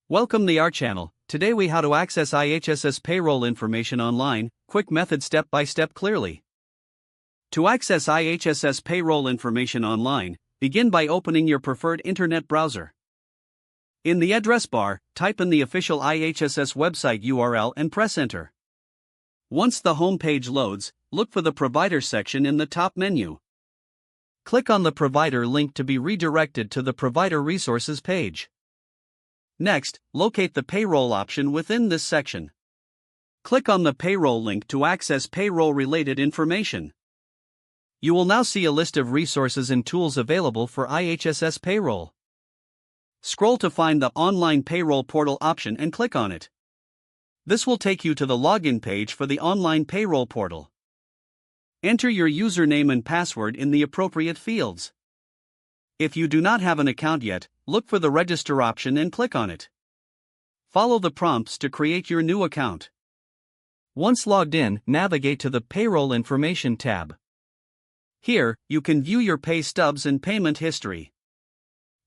Welcome to our channel. Today we how to access IHSS payroll information online, quick method step by step clearly. To access IHSS payroll information online, begin by opening your preferred internet browser. In the address bar, type in the official IHSS website URL and press enter. Once the home page loads, look for the provider section in the top menu. Click on the provider link to be redirected to the provider resources page. Next, locate the payroll option within this section. Click on the payroll link to access payroll-related information. You will now see a list of resources and tools available for IHSS Payroll. Scroll to find the Online Payroll Portal option and click on it. This will take you to the login page for the online payroll portal. Enter your username and password in the appropriate fields. If you do not have an account yet, look for the Register option and click on it. Follow the prompts to create your new account. Once logged in, navigate to the Payroll Information tab. Here, you can view your pay stubs and payment history.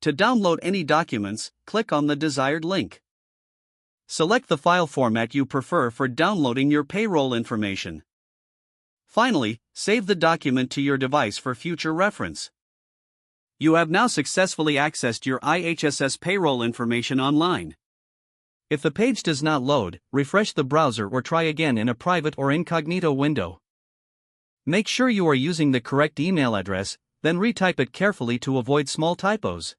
To download any documents, click on the desired link. Select the file format you prefer for downloading your payroll information. Finally, save the document to your device for future reference. You have now successfully accessed your IHSS payroll information online. If the page does not load, refresh the browser or try again in a private or incognito window. Make sure you are using the correct email address, then retype it carefully to avoid small typos.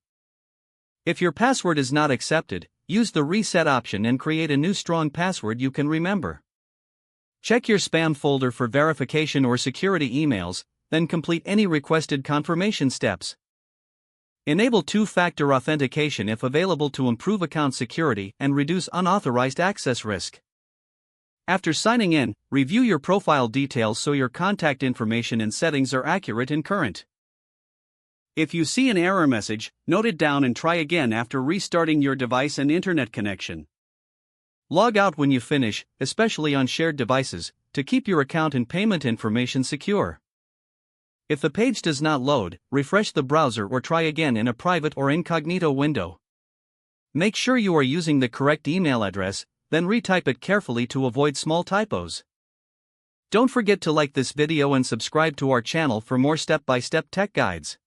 If your password is not accepted, use the reset option and create a new strong password you can remember. Check your spam folder for verification or security emails, then complete any requested confirmation steps. Enable two-factor authentication if available to improve account security and reduce unauthorized access risk. After signing in, review your profile details so your contact information and settings are accurate and current. If you see an error message, note it down and try again after restarting your device and internet connection. Log out when you finish, especially on shared devices, to keep your account and payment information secure. If the page does not load, refresh the browser or try again in a private or incognito window. Make sure you are using the correct email address, then retype it carefully to avoid small typos. Don't forget to like this video and subscribe to our channel for more step-by-step tech guides.